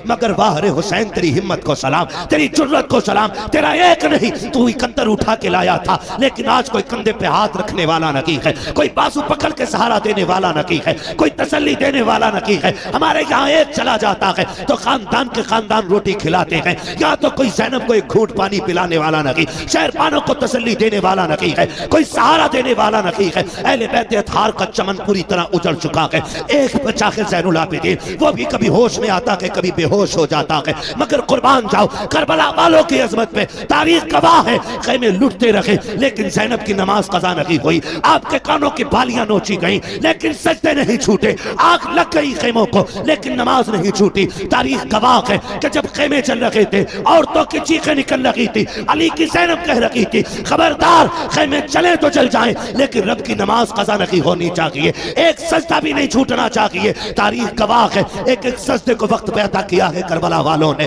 مگر واہ رے حسین تیری ہمت کو سلام، تیری جرت کو سلام، تیرا ایک نہیں تو ہی کندر اٹھا کے لایا تھا، لیکن آج کوئی کندھے پہ ہاتھ رکھنے والا نکی ہے، کوئی بازو پکڑ کے سہارا دینے والا نکی ہے، کوئی تسلی دینے والا نکی ہے۔ ہمارے یہاں ایک چلا جاتا ہے تو خاندان کے خاندان روٹی کھلاتے ہیں، یا تو کوئی زینب کو ایک گھونٹ پانی پلانے والا نکی، شہربانوں کو تسلی دینے والا نکی ہے، کوئی سہارا دینے والا نکی ہے۔ اہل بیت اطہار کا چمن پوری طرح اجڑ چکا ہے، ایک بچہ ہے زین العابدین، وہ بھی کبھی ہوش میں آتا ہے کبھی بے ہوش ہو جاتا ہے، مگر قربان جاؤ کربلا والوں کی عظمت پہ، تاریخ گواہ ہے خیمے لٹتے رہے لیکن زینب کی نماز قضا نہیں ہوئی، آپ کے کانوں کی بالیاں نوچی گئیں لیکن سجدے نہیں چھوٹے، آگ لگ گئی خیموں کو لیکن نماز نہیں چھوٹی۔ تاریخ گواہ ہے کہ جب خیمے چل رہے تھے عورتوں کی چیخیں نکل رہی تھی، علی کی زینب کہہ رہی تھی خبردار خیمے چلیں تو چل جائیں لیکن رب کی نماز قضا نہیں ہونی چاہیے، ایک سجدہ بھی نہیں چھوٹنا چاہیے۔ تاریخ گواہ ہے ایک ایک سجدے کو وقت پہ عطا کیا ہے کربلا والوں نے،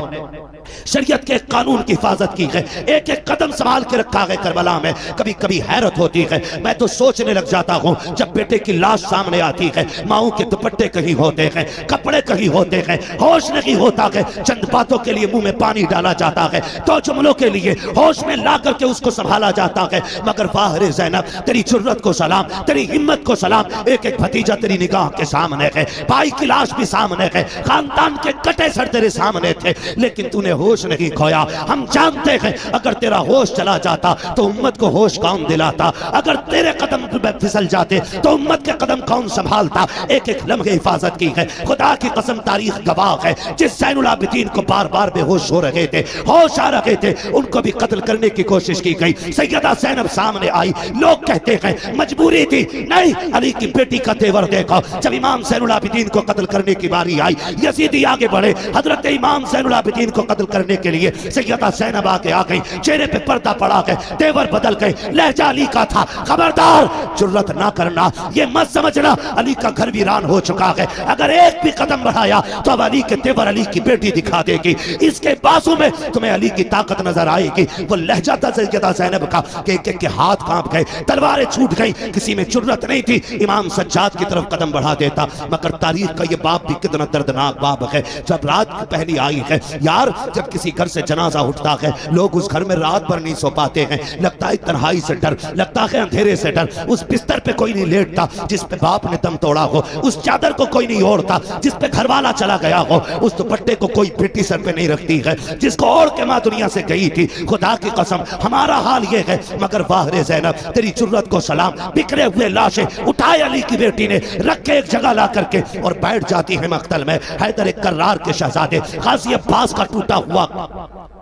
شریعت کے قانون کی حفاظت کی ہے، ایک ایک قدم سنبھال کے رکھا ہے کربلا میں۔ کبھی کبھی حیرت ہوتی ہے، میں تو سوچنے لگ جاتا ہوں جب بیٹے کی لاش سامنے آتی ہے، ماؤں کے دوپٹے کہیں ہوتے ہیں، کپڑے کہیں ہوتے ہیں، ہوش نہیں ہوتا ہے، چند باتوں کے لیے منہ میں پانی ڈالا جاتا ہے، تو جملوں کے لیے ہوش میں لا کر کے اس کو سنبھالا جاتا ہے، مگر فاہر زینب تیری جرت کو سلام، تیری ہمت کو سلام۔ ایک ایک بھتیجا تیری نگاہ کے سامنے ہے، بھائی کی لاش بھی سامنے ہے، خاندان کے کٹے سر تیرے سامنے تھے، لیکن تو نے ہوش نہیں کھویا۔ ہم جانتے ہیں اگر تیرا ہوش چلا جاتا تو امت کو ہوش کون دلاتا، اگر تیرے قدم پھسل جاتے تو امت کے قدم کون سنبھالتا۔ ایک ایک لمحے حفاظت کی ہے، خدا کی قسم تاریخ گواہ ہے، جس زین العابدین کو بار بار بے ہوش ہو رہے تھے، ہوش آ رہے تھے، ان کو بھی قتل کرنے کی کوشش کی گئی۔ سیدہ زینب سامنے آئی، لوگ کہتے ہیں مجبوری تھی، نہیں علی کی بیٹی کا تیور دیکھو۔ جب امام زین العابدین کو قتل کرنے کی باری آئی، یزیدی آگے بڑھے، حضرت امام زین العابدین کو قتل کرنے کے لیے سیدہ زینب آگے آ گئی، چہرے پہ پردہ پڑا گئے، تیور بدل گئے، لہجہ علی کا تھا۔ خبردار جرت نہ کرنا، یہ مت سمجھنا علی کا گھر ویران ہو چکا ہے، اگر ایک بھی قدم بڑھایا تو اب علی کے تیور علی کی بیٹی دکھا دے گی، اس کے بازو میں تمہیں علی کی طاقت نظر آئے گی۔ وہ لہجہ تھا سیدہ زینب کا کہ ایک ایک کے ہاتھ کانپ گئے، تلواریں چھوٹ گئیں، کسی میں جرت نہیں تھی امام سجاد کی طرف قدم بڑھا دیتا۔ مگر تاریخ کا یہ باب بھی کتنا دردناک باب ہے۔ جب رات کی پہلی آئی ہے یار، جب کسی گھر سے جنازہ اٹھتا ہے لوگ اس گھر میں رات بھر نہیں سو پاتے ہیں، لگتا ہے تنہائی سے ڈر، لگتا ہے اندھیرے سے ڈر، اس بستر پہ کوئی نہیں لیٹتا جس پہ باپ نے دم توڑا ہو، اس چادر کو کوئی نہیں اوڑھتا جس پہ گھر والا چلا گیا ہو، اس دوپٹے کو کوئی بیٹی سر پہ نہیں رکھتی ہے جس کو اوڑھ کے ماں دنیا سے گئی تھی۔ خدا کی قسم ہمارا حال یہ ہے، مگر واہ رے زینب تیری جرت کو سلام۔ بکھرے ہوئے لاشیں اٹھائے علی کی بیٹی نے، رکھ کے ایک جگہ لا کر کے اور بیٹھ جاتی ہے مقتل میں۔ حیدر کرار کے شہزادے غازی عباس کا ٹوٹا ہوا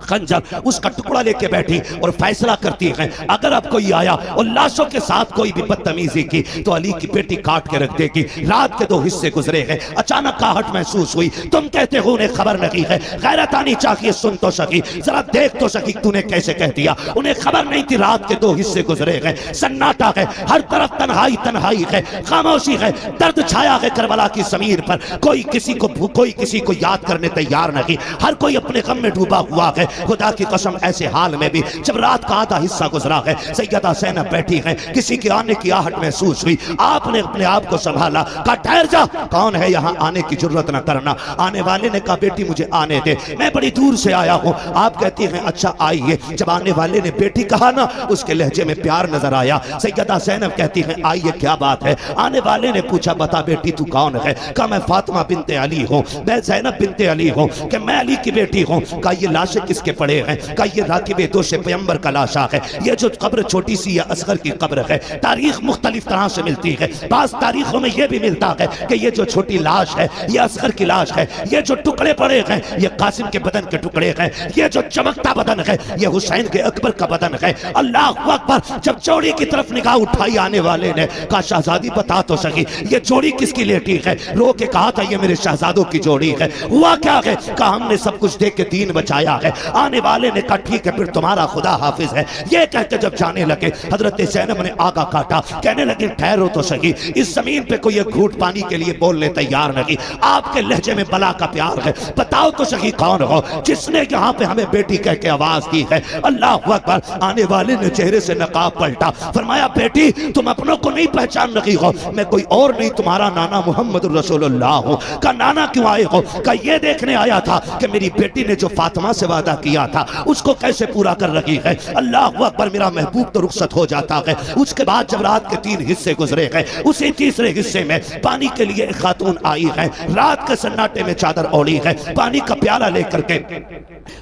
خنجر اس کا ٹکڑا لے کے بیٹھی اور فیصلہ کرتی ہیں اگر اب کوئی آیا اور لاشوں کے ساتھ کوئی بھی بدتمیزی کی تو علی کی بیٹی کاٹ کے رکھ دے گی۔ رات کے 2 حصے گزرے ہیں، اچانک آہٹ محسوس ہوئی، تم کہتے ہو انہیں خبر نہیں ہے، غیرت آنی چاہیے، سن تو سکی، ذرا دیکھ تو سکی تو نے کیسے کہہ دیا۔ انہیں خبر نہیں تھی رات کے 2 حصے گزرے ہیں، سناٹا ہے، ہر طرف تنہائی تنہائی ہے، خاموشی ہے، درد چھایا ہے کربلا کی زمین پر، کوئی کسی کو یاد کرنے تیار نہیں، ہر کوئی اپنے غم میں ڈوبا ہوا ہے۔ خدا کی قسم ایسے حال میں بھی جب رات کا آدھا حصہ گزرا ہے، سیدہ زینب بیٹھی ہیں، کسی کے آنے کی آہٹ محسوس ہوئی، آپ نے اپنے آپ کو سنبھالا، کہا ٹھہر جا، کون ہے یہاں آنے کی جرت نہ کرنا۔ آنے والے نے کہا بیٹی مجھے آنے دے، میں بڑی دور سے آیا ہوں۔ آپ کہتی ہیں اچھا آئیے۔ جب آنے والے نے بیٹی کہا نا، اس کے لہجے میں پیار نظر آیا۔ سیدہ زینب کہتی ہیں آئیے کیا بات ہے۔ آنے والے نے پوچھا بتا بیٹی تو کون ہے؟ کہا میں فاطمہ بنت علی ہوں، میں زینب بنت علی ہوں، کہ میں علی کی بیٹی ہوں۔ کہا یہ لاشیں کس کے پڑے ہیں؟ کہا یہ راکب دوش پیغمبر کا لاشا ہے، یہ جو قبر چھوٹی سی یا اصغر کی قبر ہے۔ تاریخ مختلف طرح سے ملتی ہے، بعض تاریخوں میں یہ بھی ملتا ہے کہ یہ جو چھوٹی لاش ہے یہ اصغر کی لاش ہے، یہ جو ٹکڑے پڑے ہیں یہ قاسم کے بدن کے ٹکڑے ہیں، یہ جو چمکتا بدن ہے یہ حسین کے اکبر کا بدن ہے۔ اللہ اکبر۔ جب جوڑی کی طرف نگاہ اٹھائی آنے والے نے، کہا شہزادی بتا تو سکی یہ جوڑی کس کی لیٹی ہے؟ رو کے کہا تھا یہ میرے شہزادوں کی جوڑی ہے۔ ہوا کیا ہے؟ کہا ہم نے سب کچھ دے کے دین بچایا ہے، آنے والے نے کہا ٹھیک ہے پھر تمہارا خدا حافظ ہے۔ یہ کہہ کے جب جانے لگے حضرت زینب نے آگا کاٹا، کہنے لگے ٹھہرو تو صحیح، اس زمین پہ کوئی ایک گھوٹ پانی کے لیے بولنے تیار نہیں، آپ کے لہجے میں بلا کا پیار ہے، بتاؤ تو صحیح کون ہو جس نے یہاں پہ ہمیں بیٹی کہہ کے آواز دی ہے؟ اللہ اکبر۔ آنے والے نے چہرے سے نقاب پلٹا، فرمایا بیٹی تم اپنوں کو نہیں پہچان رہی ہو، میں کوئی اور نہیں تمہارا نانا محمد رسول اللہ ہوں۔ کہا نانا کیوں آئے ہو؟ کہا یہ دیکھنے آیا تھا کہ میری بیٹی نے جو فاطمہ سے وعدہ کیا تھا اس کو کیسے پورا کر رہی ہے۔ اللہ اکبر، میرا محبوب تو رخصت ہو جاتا ہے۔ اس کے بعد جب رات کے 3 حصے گزرے گئے، اسی تیسرے حصے میں پانی کے لیے ایک خاتون آئی ہے، رات کے سناٹے میں چادر اوڑھی ہے، پانی کا پیالہ لے کر کے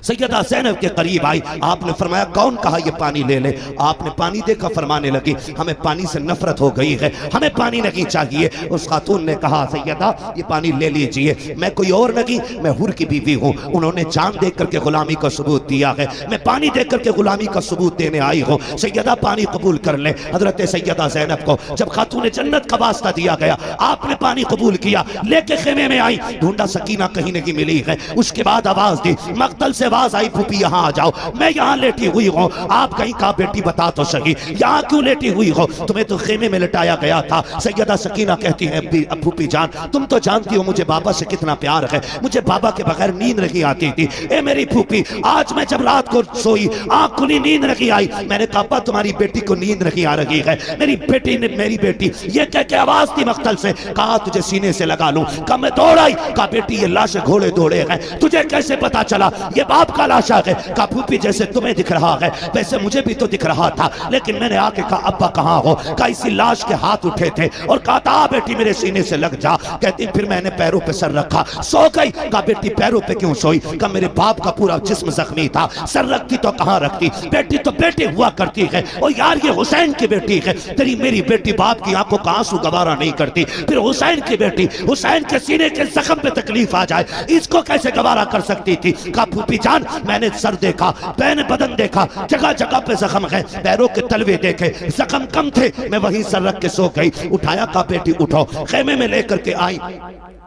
سیدہ زینب کے قریب آئی۔ آپ نے فرمایا کون کہا یہ پانی لے لے؟ آپ نے پانی دیکھا، فرمانے لگی ہمیں پانی سے نفرت ہو گئی ہے، ہمیں پانی نہیں چاہیے۔ اس خاتون نے کہا سیدہ یہ پانی لے لیجئے، میں کوئی اور نہیں، میں حور کی بیوی ہوں، انہوں نے جان دے کر کے غلامی کا ثبوت دیا ہے، میں پانی دے کر کے غلامی کا ثبوت دینے آئی ہوں، سیدہ پانی قبول کر لیں۔ حضرت سیدہ زینب کو جب خاتون جنت کا واسطہ دیا گیا، آپ نے پانی قبول کیا، لے کے خیمے میں آئی، ڈھونڈا سکینہ کہیں نہیں ملی ہے۔ اس کے بعد آواز دی، مقتل سے آواز آئی پھوپھی یہاں آ جاؤ، میں یہاں لیٹی ہوئی ہوں۔ آپ کہیں کہا بیٹی بتا تو صحیح یہاں کیوں لیٹی ہوئی ہو؟ تمہیں تو خیمے میں لٹایا گیا تھا۔ سیدہ سکینہ کہتی ہے پھوپھی جان تم تو جانتی ہو مجھے بابا سے کتنا پیار ہے، مجھے بابا کے بغیر نیند نہیں آتی تھی۔ اے میری پھوپھی آج میں جب رات کو سوئی آنکھ کھلی نیند نہیں آئی، میں نے کہا ابا تمہاری بیٹی کو نیند نہیں آ رہی ہے، میری بیٹی نے میری بیٹی یہ کہہ کے آواز دی مقتل سے، کہا تجھے سینے سے لگا لوں، کہا میں دوڑ آئی، کہا بیٹی یہ لاش گھوڑے دوڑے ہیں، تجھے کیسے پتا چلا یہ باپ کا لاشا ہے؟ کہا پھوپھی جیسے تمہیں دکھ رہا ہے ویسے مجھے بھی تو دکھ رہا تھا، لیکن میں نے آ کے کہا ابا کہاں ہو؟ کہا اسی لاش کے ہاتھ اٹھے تھے اور کہا تھا بیٹی میرے سینے سے لگ جا، کہتی پھر میں نے پیروں پہ سر رکھا سو گئی۔ کہا بیٹی پیروں پہ کیوں سوئی؟ کہا میرے باپ کا پورا جسم زخمی تھا، سر رکھتی تو کہاں رکھتی؟ بیٹی تو بیٹی ہوا کرتی ہے، اور یار یہ حسین کی بیٹی ہے، تیری میری بیٹی باپ کی آنکھوں کا آنسو گوارا نہیں کرتی، پھر حسین کی بیٹی حسین کے سینے کے زخم پہ تکلیف آ جائے اس کو کیسے گوارا کر سکتی تھی؟ کہا پھوپھی جان میں نے سر دیکھا، میں نے بدن دیکھا، جگہ جگہ پہ زخم ہے، پیروں کے تلوے دیکھے زخم کم تھے، میں وہیں سر رکھ کے سو گئی۔ اٹھایا کہا بیٹی اٹھو، خیمے میں لے کر کے آئی،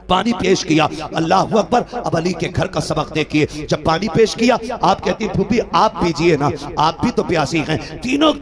پانی پیش کیا۔ اللہ اکبر۔ اب علی کے گھر کا سبق دیکھیے، جب پانی پیش کیا آپ کہتی پھوپھی آپ پیجئے نا، آپ بھی تو پیاسی ہیں،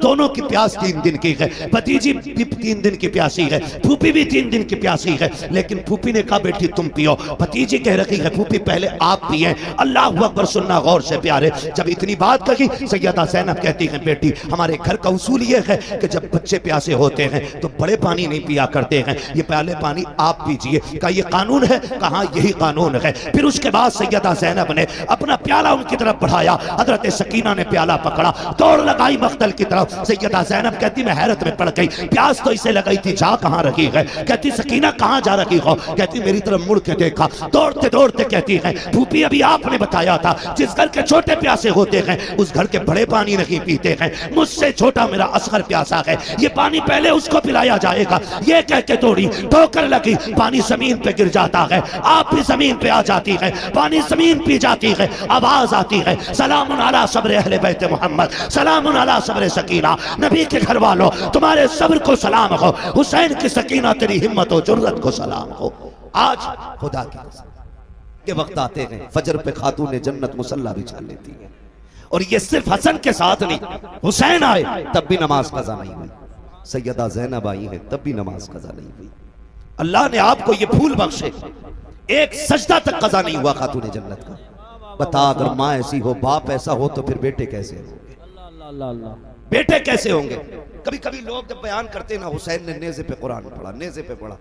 دونوں کی پیاس 3 دن کی ہے، بھتیجی بھی 3 دن کی پیاسی ہے، پھوپھی بھی 3 دن کی پیاسی ہے، لیکن پھوپھی نے کہا بیٹی تم پیو، بھتیجی کہہ رہی ہے پھوپھی پہلے آپ پیئیں۔ اللہ اکبر۔ سننا غور سے پیارے، جب اتنی بات کہی سیدہ زینب کہتی ہیں بیٹی ہمارے گھر کا اصول یہ ہے کہ جب بچے پیاسے ہوتے ہیں تو بڑے پانی نہیں پیا کرتے ہیں، یہ پہلے پانی آپ پیجئے۔ کہا یہ قانون ہے؟ کہاں یہی قانون ہے۔ پھر اس کے بعد سیدہ زینب نے اپنا پیالہ ان کی طرف بڑھایا، حضرت سکینہ نے پیالہ پکڑا، دوڑ لگائی مقتل کی طرف۔ سیدہ زینب کہتی میں حیرت میں پڑ گئی، پیاس تو اسے لگئی تھی، جا کہاں رہی ہے؟ کہتی سکینہ کہاں جا رہی ہو؟ کہتی میری طرف مڑ کے دیکھا، دوڑتے دوڑتے کہتی ہے پھوپھی ابھی آپ نے بتایا تھا جس گھر کے چھوٹے پیاسے ہوتے ہیں اس گھر کے بڑے پانی نہیں پیتے ہیں، مجھ سے چھوٹا میرا اصغر پیاسا ہے، یہ پانی پہلے اس کو پلایا جائے گا۔ یہ کہہ کے دوڑی، ٹھوکر لگی، پانی زمین پہ گر جاتا ہے، آپ بھی زمین پہ آ جاتی ہے، پانی زمین پی جاتی ہے، آواز آتی ہے سلام علی صبر اہل بیت محمد، سلام علی صبر سکینہ، نبی کے گھر والوں تمہارے صبر کو سلام ہو، حسین کی سکینہ تیری ہمت و جرت کو سلام ہو۔ آج خدا کی قسم کے وقت آتے ہیں فجر پہ خاتون جنت مصلی بچھا لیتی ہے، اور یہ صرف حسن کے ساتھ نہیں، حسین آئے تب بھی نماز قضا نہیں ہوئی، سیدہ زینب آئی ہے تب بھی نماز قضا نہیں ہوئی۔ اللہ نے آپ کو یہ پھول بخشے، ایک سجدہ تک قضا نہیں ہوا خاتون جنت کا۔ بتا اگر ماں ایسی ہو باپ ایسا ہو تو پھر بیٹے کیسے ہوں گے؟ بیٹے کیسے ہوں گے؟ کبھی کبھی لوگ جب بیان کرتے ہیں حسین نے نیزے پہ قرآن پڑھا، نیزے پہ پڑھا،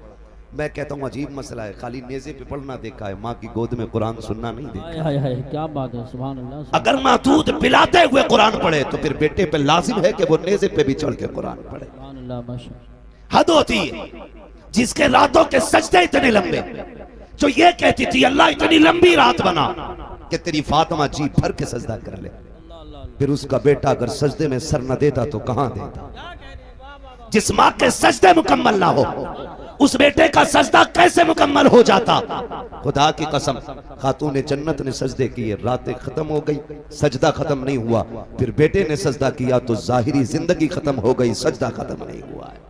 میں کہتا ہوں عجیب مسئلہ ہے، خالی نیزے پہ پڑھنا دیکھا ہے، ماں کی گود میں قرآن سننا نہیں دیکھا۔ کیا بات ہے، سبحان اللہ۔ اگر ماں دودھ پلاتے ہوئے قرآن پڑھے تو پھر بیٹے پہ لازم ہے کہ وہ نیزے پہ بھی چڑھ کے قرآن پڑھے۔ سبحان اللہ، ماشاءاللہ۔ حد ہوتی ہے جس کے راتوں کے سجدے اتنے لمبے، جو یہ کہتی تھی اللہ اتنی لمبی رات بنا کہ تیری فاطمہ جی بھر کے سجدہ کر لے، پھر اس کا بیٹا اگر سجدے میں سر نہ دیتا تو کہاں دیتا؟ جس ماں کے سجدے مکمل نہ ہو اس بیٹے کا سجدہ کیسے مکمل ہو جاتا؟ خدا کی قسم خاتون جنت نے سجدے کیے، راتیں ختم ہو گئی، سجدہ ختم نہیں ہوا، پھر بیٹے نے سجدہ کیا تو ظاہری زندگی ختم ہو گئی، سجدہ ختم نہیں ہوا ہے،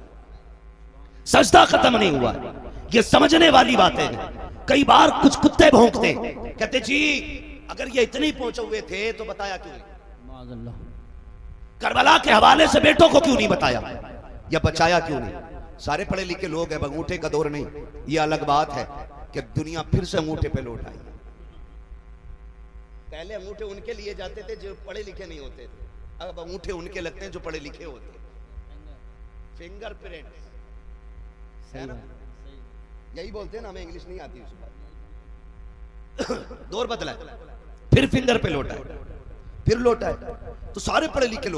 سجدہ ختم نہیں ہوا ہے۔ یہ سمجھنے والی باتیں ہیں۔ کئی بار کچھ کتے بھونکتے کہتے جی اگر یہ اتنے پہنچے ہوئے تھے تو بتایا کیوں نہیں؟ معاذ اللہ. کربلا کے حوالے سے بیٹوں کو کیوں نہیں بتایا یا بچایا کیوں نہیں؟ سارے پڑھے لکھے لوگ ہیں، انگوٹھے کا دور نہیں. یہ الگ بات ہے کہ دنیا پھر سے انگوٹھے پہ لوٹ آئی. پہلے انگوٹھے ان کے لیے جاتے تھے جو پڑھے لکھے نہیں ہوتے تھے، اب انگوٹھے ان کے لگتے ہیں جو پڑھے لکھے ہوتے ہیں. فنگر پرنٹ یہی بولتے ہیں نا، ہمیں انگلش نہیں آتی. اس بات دور بدلا ہے، پھر فنگر پہ لوٹا ہے، پھر لوٹا ہے. تو سارے پڑھے لکھے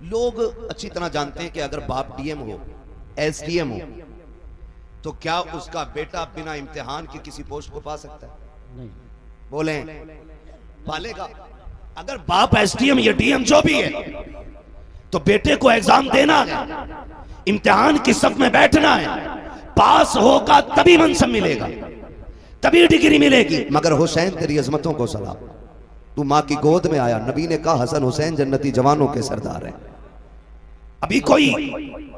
لوگ اچھی طرح جانتے ہیں کہ اگر باپ ڈی ایم ہو، ایس ڈی ایم ہو، تو کیا اس کا بیٹا بنا امتحان کی کسی پوسٹ کو پا سکتا ہے؟ نہیں. بولیں پالے گا. اگر باپ ایس ڈی ایم یا ڈی ایم جو بھی ہے تو بیٹے کو ایگزام دینا ہے، امتحان کی صف میں بیٹھنا ہے، پاس ہوگا تبھی منصب ملے گا، تبھی ڈگری ملے گی. مگر حسین تیری عظمتوں کو سلام، تو ماں کی گود میں آیا. نبی نے کہا حسن حسین جنتی جوانوں کے سردار ہیں. ابھی کوئی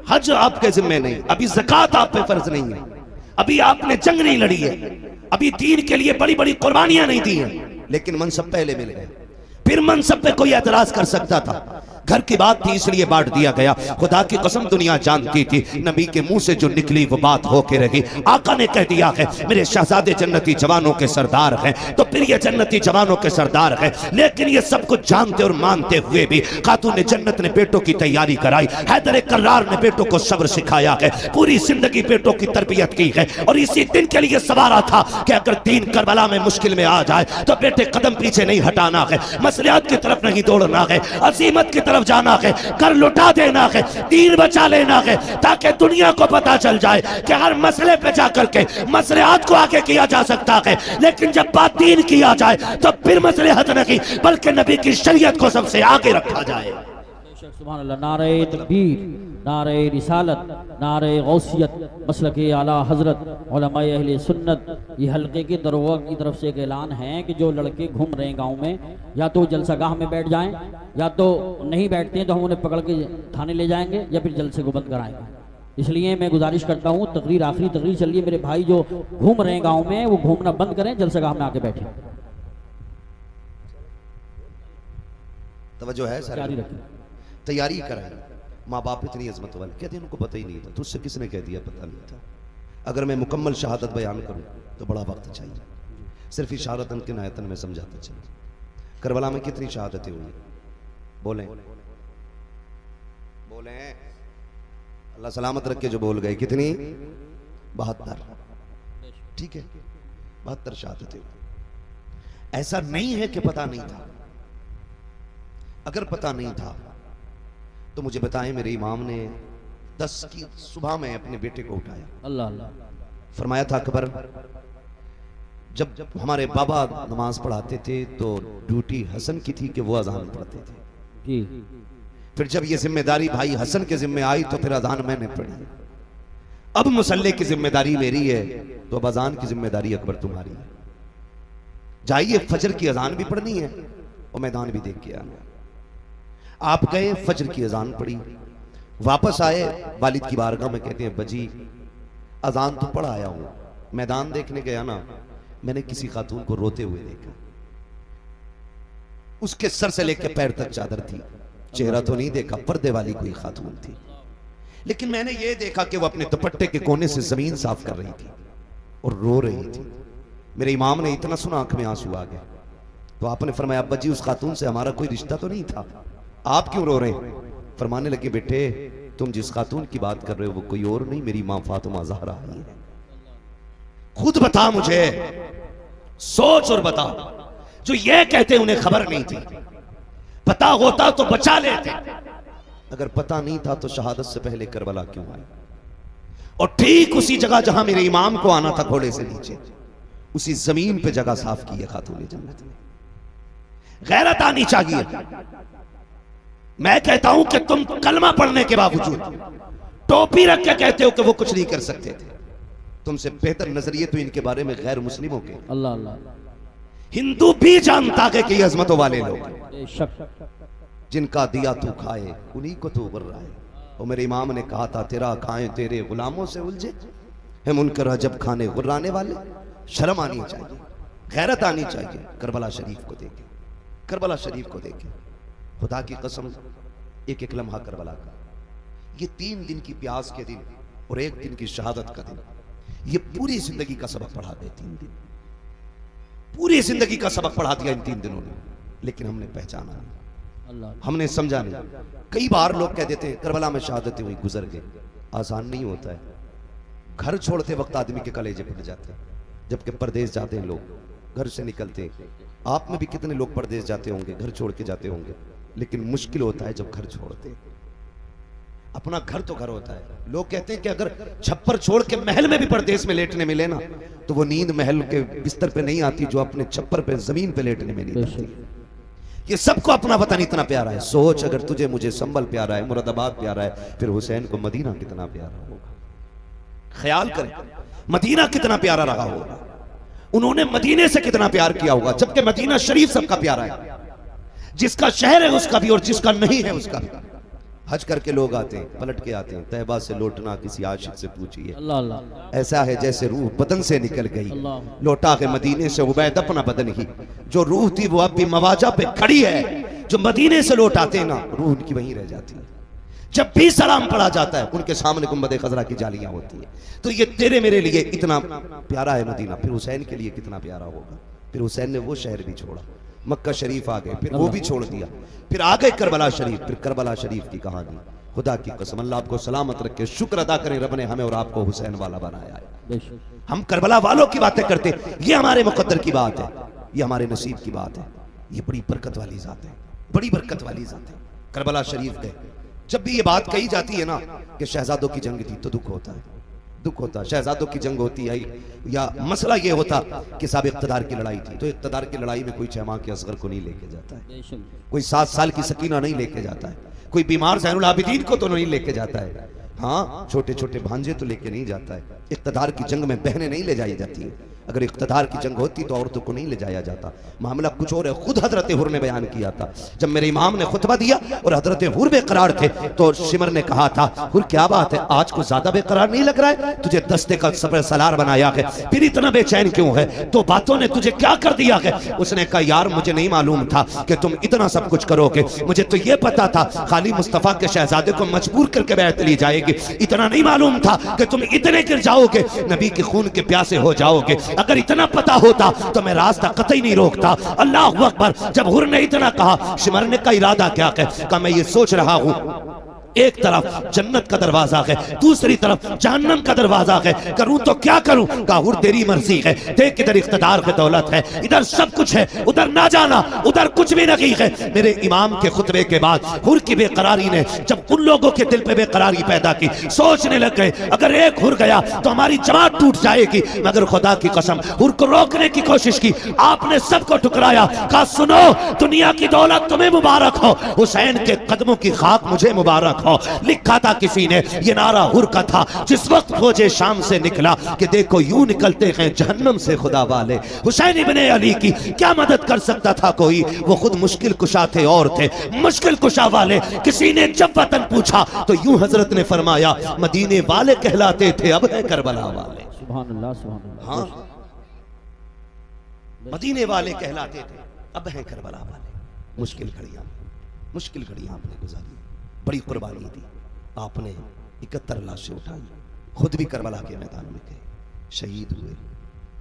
حج آپ کے ذمہ نہیں، ابھی زکوٰۃ آپ پہ فرض نہیں ہے، ابھی آپ نے جنگ نہیں لڑی ہے، ابھی دین کے لیے بڑی بڑی قربانیاں نہیں دی ہیں، لیکن منصب پہلے مل گئے. پھر منصب پہ کوئی اعتراض کر سکتا تھا، گھر کی بات تھی اس لیے بانٹ دیا گیا. خدا کی قسم دنیا جانتی تھی نبی کے منہ سے جو نکلی وہ بات ہو کے رہی. آقا نے کہہ دیا ہے میرے شہزادے جنتی جوانوں کے سردار ہیں، تو پھر یہ جنتی جوانوں کے سردار ہیں. لیکن یہ سب کچھ جانتے اور مانتے ہوئے بھی خاتون جنت نے بیٹوں کی تیاری کرائی. حیدر کرار نے بیٹوں کو صبر سکھایا ہے، پوری زندگی بیٹوں کی تربیت کی ہے، اور اسی دن کے لیے سوارا تھا کہ اگر دین کربلا میں مشکل میں آ جائے تو بیٹے قدم پیچھے نہیں ہٹانا ہے، مسئلات کی طرف نہیں دوڑنا ہے، عظیمت کی طرف جانا ہے، کر لٹا دینا ہے، دین بچا لینا ہے، تاکہ دنیا کو پتا چل جائے کہ ہر مسئلے پہ جا کر کے مسئلات کو آگے کیا جا سکتا ہے. لیکن جب بات دین کیا جائے تو پھر مسئلات نہیں بلکہ نبی کی شریعت کو سب سے آگے رکھا جائے. سبحان اللہ. نعرہ تکبیر، نعرہ رسالت، نعرہ غوثیت، مسلک اعلیٰ حضرت علماء اہل سنت. یہ حلقے کی دروغ کی طرف سے ایک اعلان ہے کہ جو لڑکے گھوم رہے ہیں گاؤں میں، یا تو جلسہ گاہ میں بیٹھ جائیں، یا تو نہیں بیٹھتے ہیں تو ہم انہیں پکڑ کے تھانے لے جائیں گے یا پھر جلسے کو بند کرائیں گے. اس لیے میں گزارش کرتا ہوں تقریر آخری تقریر چل رہی ہے، میرے بھائی جو گھوم رہے ہیں گاؤں میں وہ گھومنا بند کریں، جلسہ گاہ میں آ کے بیٹھیں. توجہ ہے سر؟ جاری رکھیں. تیاری کرائیں. ماں باپ اتنی عظمت والے کہتے ہیں ان کو پتہ ہی نہیں تھا. تجھ سے کس نے کہہ دیا پتہ نہیں تھا؟ اگر میں مکمل شہادت بیان کروں تو بڑا وقت چاہیے، صرف اشارتاً کنایتاً میں سمجھاتا چلوں. کربلا میں کتنی شہادتیں ہوئی؟ بولیں بولیں. اللہ سلامت رکھ کے جو بول گئے کتنی؟ 72. ٹھیک ہے، 72 شہادتیں ہوئی. ایسا نہیں ہے کہ پتہ نہیں تھا. اگر پتہ نہیں تھا تو مجھے بتائیں میرے امام نے 10 کی صبح میں اپنے بیٹے کو اٹھایا. اللہ اللہ. فرمایا تھا اکبر جب ہمارے بابا نماز پڑھاتے تھے تو ڈیوٹی حسن کی تھی کہ وہ اذان پڑھتے تھے. جی. پھر جب یہ ذمہ داری بھائی حسن کے ذمہ آئی تو پھر اذان میں نے پڑھی. اب مصلی کی ذمہ داری میری ہے تو اب اذان کی ذمہ داری اکبر تمہاری ہے. جائیے فجر کی اذان بھی پڑھنی ہے اور میدان بھی دیکھ کے آنا. آپ گئے فجر کی اذان پڑھی، واپس آئے والد کی بارگاہ میں کہتے ہیں بجی اذان تو پڑھ آیا ہوں، میدان دیکھنے گیا نا میں نے کسی خاتون کو روتے ہوئے دیکھا. اس کے سر سے لے کے پیر تک چادر تھی، چہرہ تو نہیں دیکھا، پردے والی کوئی خاتون تھی، لیکن میں نے یہ دیکھا کہ وہ اپنے دوپٹے کے کونے سے زمین صاف کر رہی تھی اور رو رہی تھی. میرے امام نے اتنا سنا آنکھ میں آنسو آ گیا. تو آپ نے فرمایا ابا جی اس خاتون سے ہمارا کوئی رشتہ تو نہیں تھا، آپ کیوں رو رہے ہیں؟ فرمانے لگے بیٹے تم جس خاتون کی بات کر رہے ہو وہ کوئی اور نہیں میری ماں فاطمہ زہرا ہی ہے. خود بتا مجھے، سوچ اور بتا. جو یہ کہتے انہیں خبر نہیں تھی، پتا ہوتا تو بچا لیتے. اگر پتا نہیں تھا تو شہادت سے پہلے کربلا کیوں آئی؟ اور ٹھیک اسی جگہ جہاں میرے امام کو آنا تھا گھوڑے سے نیچے، اسی زمین پہ جگہ صاف کی ہے خاتون جنت نے. غیرت آنی چاہیے. میں کہتا ہوں کہ تم کلمہ پڑھنے کے باوجود ٹوپی رکھ کے کہتے ہو کہ وہ کچھ نہیں کر سکتے تھے. تم سے بہتر نظریے تو ان کے بارے میں غیر مسلموں کے. اللہ اللہ. ہندو بھی جانتا ہے کہ یہ عظمتوں والے لوگ جن کا دیا تو کھائے انہی کو تو ابر رہا ہے. اور میرے امام نے کہا تھا تیرا کھائیں تیرے غلاموں سے الجھے ہیں منکر جب کھانے غرانے والے. شرم آنی چاہیے. غیرت آنی چاہیے کربلا شریف کو دیکھیں، کربلا شریف کو دیکھیں، خدا کی قسم ایک ایک لمحہ کربلا کا، یہ 3 دن کی پیاس کے دن اور 1 دن کی شہادت کا دن، یہ پوری زندگی کا سبق پڑھا دے 3 دن، پوری زندگی کا سبق پڑھا دیا ان 3 دنوں نے، لیکن ہم نے پہچانا نہیں، ہم نے سمجھا نہیں۔ کئی بار لوگ کہہ دیتے ہیں کربلا میں شہادتیں ہوئی گزر گئے، آسان نہیں ہوتا ہے، گھر چھوڑتے وقت آدمی کے کلیجے پھٹ جاتے ہیں، جبکہ پردیس جاتے ہیں لوگ، گھر سے نکلتے ہیں، آپ میں بھی کتنے لوگ پردیس جاتے ہوں گے، گھر چھوڑ کے جاتے ہوں گے، لیکن مشکل ہوتا ہے جب گھر چھوڑتے ہیں۔ اپنا گھر تو گھر ہوتا ہے، لوگ کہتے ہیں کہ اگر چھپر چھوڑ کے محل میں بھی پردیس میں لیٹنے ملے نا تو وہ نیند محل کے بستر پہ نہیں آتی جو اپنے چھپر پہ زمین پہ لیٹنے میں نہیں آتی۔ یہ سب کو اپنا وطن اتنا پیارا ہے، سوچ اگر تجھے مجھے سنبل پیارا ہے، مراد آباد پیارا ہے، پھر حسین کو مدینہ کتنا پیارا ہوگا۔ خیال کریں مدینہ کتنا پیارا رہا ہوگا، انہوں نے مدینے سے کتنا پیار کیا ہوگا، جبکہ مدینہ شریف سب کا پیارا ہے، جس کا شہر ہے اس کا بھی اور جس کا نہیں ہے اس کا بھی۔ حج کر کے لوگ آتے ہیں، پلٹ کے آتے ہیں، طیبہ سے لوٹنا کسی عاشق سے پوچھئے، ایسا ہے جیسے روح بدن سے نکل گئی، لوٹا کے مدینے سے عبید اپنا بدن ہی، جو روح تھی وہ اب بھی مواجہ پہ کھڑی ہے، جو مدینے سے لوٹ آتے ہیں نا روح ان کی وہیں رہ جاتی ہے، جب بھی سلام پڑھا جاتا ہے ان کے سامنے گنبد خضرا کی جالیاں ہوتی ہیں۔ تو یہ تیرے میرے لیے اتنا پیارا ہے مدینہ، پھر حسین کے لیے کتنا پیارا ہوگا۔ پھر حسین نے وہ شہر بھی چھوڑا، مکہ شریف آگئے، پھر وہ بھی چھوڑ دیا، پھر آگئے کربلا شریف، پھر کربلا شریف کی کہانی۔ خدا کی قسم اللہ آپ کو سلامت رکھے، شکر ادا کریں رب نے ہمیں اور آپ کو حسین والا بنایا ہے۔ ہم کربلا والوں کی باتیں کرتے، یہ ہمارے مقدر کی بات ہے، یہ ہمارے نصیب کی بات ہے، یہ بڑی برکت والی ذات ہے، بڑی برکت والی ذات ہے۔ کربلا شریف گئے، جب بھی یہ بات کہی جاتی ہے نا کہ شہزادوں کی جنگ تھی تو دکھ ہوتا ہے، دکھ ہوتا، شہزادوں کی جنگ ہوتی ہے یا مسئلہ یہ ہوتا کہ صاحب اقتدار کی لڑائی تھی، تو اقتدار کی لڑائی میں کوئی 6 ماہ کے اصغر کو نہیں لے کے جاتا ہے، کوئی 7 سال کی سکینہ نہیں لے کے جاتا ہے، کوئی بیمار زین العابدین کو تو نہیں لے کے جاتا ہے، ہاں چھوٹے چھوٹے بھانجے تو لے کے نہیں جاتا ہے۔ اقتدار کی جنگ میں بہنیں نہیں لے جائی جاتی ہیں، اگر اقتدار کی جنگ ہوتی تو عورتوں کو نہیں لے جایا جاتا، معاملہ کچھ اور ہے۔ خود حضرت حر نے بیان کیا تھا، جب میرے امام نے خطبہ دیا اور حضرت حر بے قرار تھے تو شمر نے کہا تھا حر کیا بات ہے آج کو زیادہ بے قرار نہیں لگ رہا ہے، تجھے دستے کا سپر سالار بنایا ہے پھر اتنا بے چین کیوں ہے، تو باتوں نے تجھے کیا کر دیا ہے؟ اس نے کہا یار مجھے نہیں معلوم تھا کہ تم اتنا سب کچھ کرو گے، مجھے تو یہ پتا تھا خالی مصطفیٰ کے شہزادے کو مجبور کر کے بیعت لی جائے گی، اتنا نہیں معلوم تھا کہ تم اتنے گر جاؤ گے، نبی کے خون کے پیاسے ہو جاؤ گے، اگر اتنا پتا ہوتا تو میں راستہ قطعی نہیں روکتا۔ اللہ اکبر، جب حر نے اتنا کہا شمر نے کا ارادہ کیا ہے؟ کہا میں یہ سوچ رہا ہوں ایک طرف جنت کا دروازہ ہے، دوسری طرف جہنم کا دروازہ ہے، کروں تو کیا کروں؟ کہا حر تیری مرضی ہے، دیکھ ادھر اقتدار کی دولت ہے، ادھر سب کچھ ہے، ادھر نہ جانا، ادھر کچھ بھی نہیں ہے۔ میرے امام کے خطبے کے بعد حر کی بے قراری نے جب ان لوگوں کے دل پہ بے قراری پیدا کی، سوچنے لگ گئے اگر ایک حر گیا تو ہماری جماعت ٹوٹ جائے گی، مگر خدا کی قسم حر کو روکنے کی کوشش کی، آپ نے سب کو ٹکرایا، کہا سنو دنیا کی دولت تمہیں مبارک ہو، حسین کے قدموں کی خاک مجھے مبارک ہو۔ لکھا تھا کسی نے، یہ نعرہ حر کا تھا جس وقت فوج شام سے نکلا کہ دیکھو یوں نکلتے ہیں جہنم سے خدا والے۔ حسین ابن علی کی کیا مدد کر سکتا تھا کوئی؟ وہ خود مشکل کشا تھے اور تھے مشکل کشا والے۔ کسی نے جب وطن پوچھا تو یوں حضرت نے فرمایا مدینے والے کہلاتے تھے اب ہے کربلا والے۔ سبحان اللہ سبحان اللہ، ہاں مدینے والے کہلاتے تھے اب ہیں کربلا والے۔ مشکل گھڑیاں آپ نے گزاری، بڑی قربانی دی، آپ نے 71 لاشیں اٹھائی، خود بھی کربلا کے میدان میں گئے، شہید ہوئے۔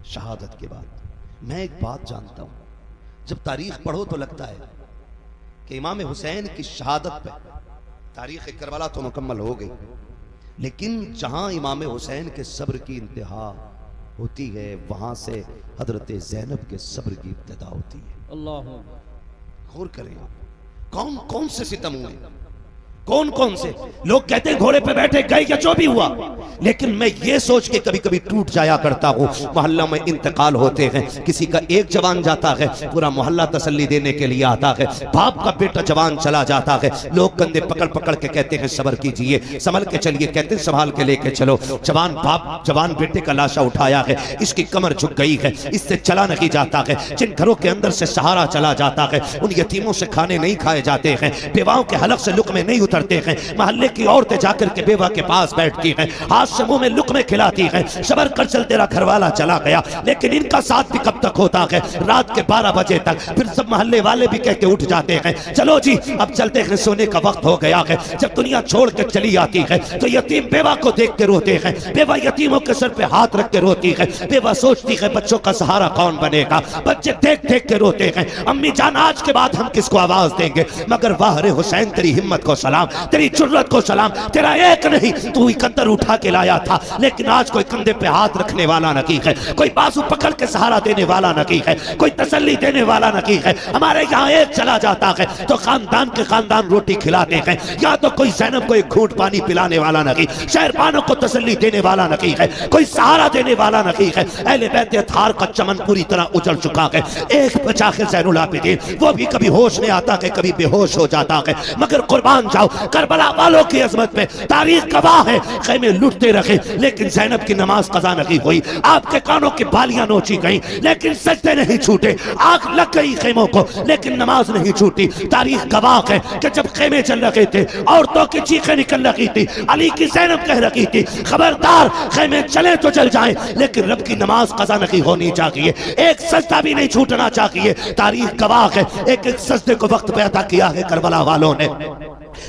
شہادت کے بعد میں ایک بات جانتا ہوں، جب تاریخ پڑھو تو لگتا ہے کہ امام حسین کی شہادت پہ تاریخ کربلا تو مکمل ہو گئی، لیکن جہاں امام حسین کے صبر کی انتہا ہوتی ہے وہاں سے حضرت زینب کے صبر کی ابتدا ہوتی ہے۔ اللہ غور کریں کون کون سے ستم ہوئے، کون سے لوگ کہتے ہیں گھوڑے پہ بیٹھے گئے یا جو بھی ہوا، لیکن میں یہ سوچ کے کبھی کبھی ٹوٹ جایا کرتا ہوں، محلہ میں انتقال ہوتے ہیں، کسی کا ایک جوان جاتا ہے پورا محلہ تسلی دینے کے لیے آتا ہے، باپ کا بیٹا جوان چلا جاتا ہے، لوگ کندھے پکڑ پکڑ کے کہتے ہیں صبر کیجئے، سنبھل کے چلیے، کہتے ہیں سنبھال کے لے کے چلو، جوان باپ جوان بیٹے کا لاشا اٹھایا ہے، اس کی کمر جھک گئی ہے، اس سے چلا نہیں جاتا ہے، جن گھروں کے اندر سے سہارا چلا جاتا ہے ان یتیموں سے کھانے نہیں کھائے جاتے ہیں، بیواؤں کے حلق سے لقمے نہیں اترتے ہیں، محلے کی عورتیں جا کر کے بیوہ کے پاس بیٹھتی ہیں، ہاتھ سے منہ میں لقمے کھلاتی ہیں، صبر کر چل تیرا گھر والا چلا گیا، لیکن ان کا ساتھ بھی کب تک ہوتا ہے؟ رات کے 12 بجے تک۔ پھر سب محلے والے بھی کہہ کے اٹھ جاتے ہیں چلو جی اب چلتے ہیں، سونے کا وقت ہو گیا ہے۔ جب دنیا چھوڑ کے چلی آتی ہے تو یتیم بیوہ کو دیکھ کے روتے ہیں، بیوہ یتیموں کے سر پہ ہاتھ رکھ کے روتی ہے، بیوہ سوچتی ہے بچوں کا سہارا کون بنے گا، بچے دیکھ دیکھ کے روتے ہیں، امی جان آج کے بعد ہم کس کو آواز دیں گے؟ مگر واہ رے حسین تیری ہمت کو سلام، تیری جرت کو سلام، تیرا ایک نہیں تو ہی کندر اٹھا کے لایا تھا، لیکن آج کوئی کندھے پہ ہاتھ رکھنے والا نہ کی ہے، کوئی بازو پکڑ کے سہارا دینے والا نہ کی ہے، کوئی تسلی دینے والا نہ کی ہے۔ ہمارے یہاں ایک چلا جاتا ہے تو خاندان کے خاندان روٹی کھلاتے ہیں، یا تو کوئی زینب کو ایک گھونٹ پانی پلانے والا نہ کی، شہربانوں کو تسلی دینے والا نہ کی ہے، کوئی سہارا دینے والا نہ کی ہے۔ اہل بیت اطہار کا چمن پوری طرح اجڑ چکا ہے، ایک بچا ہے زین العابدین، وہ بھی کبھی ہوش میں آتا ہے کبھی بے ہوش ہو جاتا ہے، مگر قربان جاؤ کربلا والوں کی عظمت میں تاریخ گواہ ہے، خیمے لٹتے رکھے لیکن زینب کی نماز قضا نہیں ہوئی، آپ کے کانوں کی بالیاں نوچی گئیں لیکن سجدے نہیں چھوٹے، آگ لگ گئی خیموں کو لیکن نماز نہیں چھوٹی۔ تاریخ گواہ ہے کہ جب خیمے چل رہے تھے عورتوں کی چیخیں نکل رہی تھی، علی کی زینب کہہ رہی تھی خبردار خیمے چلے تو چل جائیں لیکن رب کی نماز قضا نہیں ہونی چاہیے، ایک سجدہ بھی نہیں چھوٹنا چاہیے۔ تاریخ گواہ ہے ایک ایک سجدے کو وقت پہ عطا کیا ہے کربلا والوں نے،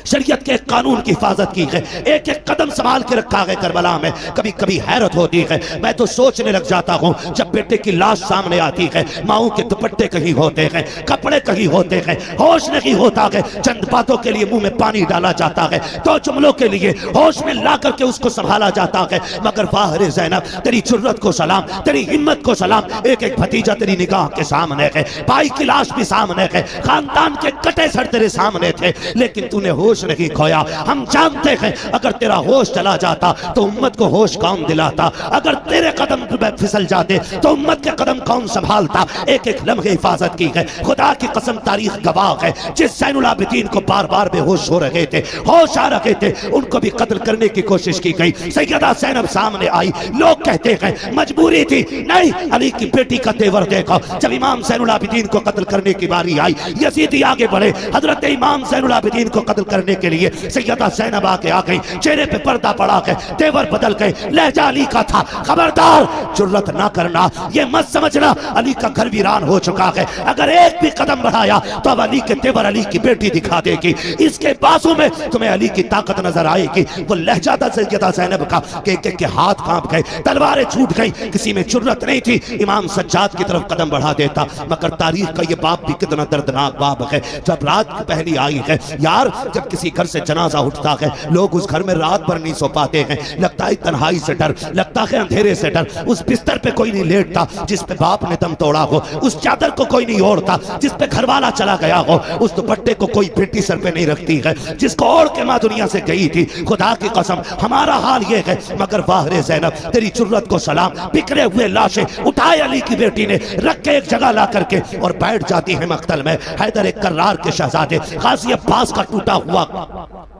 شریعت کے قانون کی حفاظت کی ہے، ایک ایک قدم سنبھال کے رکھا ہے کربلا میں۔ کبھی کبھی حیرت ہوتی ہے، میں تو سوچنے لگ جاتا ہوں جب بیٹے کی لاش سامنے آتی ہے، ماؤں کے دوپٹے کہیں ہوتے ہیں، کپڑے کہیں ہوتے ہیں، ہوش نہیں ہوتا ہے، چند باتوں کے لیے منہ میں پانی ڈالا جاتا ہے، تو جملوں کے لیے ہوش میں لا کر کے اس کو سنبھالا جاتا ہے، مگر واہ رے زینب تیری جرت کو سلام، تیری ہمت کو سلام، ایک ایک بھتیجا تیری نگاہ کے سامنے ہے، بھائی کی لاش بھی سامنے ہے، خاندان کے کٹے سر تیرے سامنے تھے، لیکن تو نے ہوش نہیں کھویا۔ ہم جانتے ہیں اگر تیرا ہوش چلا جاتا تو امت کو ہوش کون دلاتا، اگر تیرے قدم پھسل جاتے تو امت کے قدم کون سنبھالتا۔ ایک ایک لمحے حفاظت کی ہے، خدا کی قسم تاریخ گواہ ہے، جس زین العابدین کو بار بار بے ہوش ہو رہے تھے، ہوش آ رہے تھے، ان کو بھی قتل کرنے کی کوشش کی گئی، سیدہ زینب سامنے آئی، لوگ کہتے ہیں مجبوری تھی، نہیں علی کی بیٹی کا تیور دیکھو۔ جب امام زین العابدین کو قتل کرنے کی باری آئی، یزیدی آگے بڑھے، حضرت امام زین العابدین کو قتل کرنے کے لیے سیدہ زینب آگے آ گئی، چہرے پہ پردہ پڑا گئے، تیور بدل گئے، لہجہ علی کا تھا، خبردار جرت نہ کرنا، یہ مت سمجھنا علی کا گھر ویران ہو چکا ہے، اگر ایک بھی قدم بڑھایا تو اب علی کے تیور علی کی بیٹی دکھا دے گی، اس کے بازو میں تمہیں علی کی طاقت نظر آئے گی۔ وہ لہجہ تھا سیدہ زینب کا کہ ایک کے ہاتھ کانپ گئے، تلواریں چھوٹ گئی، کسی میں جرت نہیں تھی امام سجاد کی طرف قدم بڑھا دیتا۔ مگر تاریخ کا یہ باب بھی کتنا دردناک باب ہے، جب رات کی پہلی آئی ہے یار، جب کسی گھر سے جنازہ اٹھتا ہے لوگ اس گھر میں رات بھر نہیں سو پاتے ہیں، لگتا ہے تنہائی سے ڈر، لگتا ہے اندھیرے سے ڈر، اس بستر پہ کوئی نہیں لیٹتا جس پہ باپ نے دم توڑا ہو، اس چادر کو کوئی نہیں اوڑھتا جس پہ گھر والا چلا گیا ہو، اس دوپٹے کو کوئی بیٹی سر پہ نہیں رکھتی ہے جس کو اوڑھ کے ماں دنیا سے گئی تھی۔ خدا کی قسم ہمارا حال یہ ہے، مگر واہ رے زینب تیری جرت کو سلام، بکھرے ہوئے لاشیں اٹھائے علی کی بیٹی نے رکھ کے ایک جگہ لا کر کے اور بیٹھ جاتی ہے مقتل میں۔ حیدر کرار کے شہزادے غازی عباس کا ٹوٹا ہوا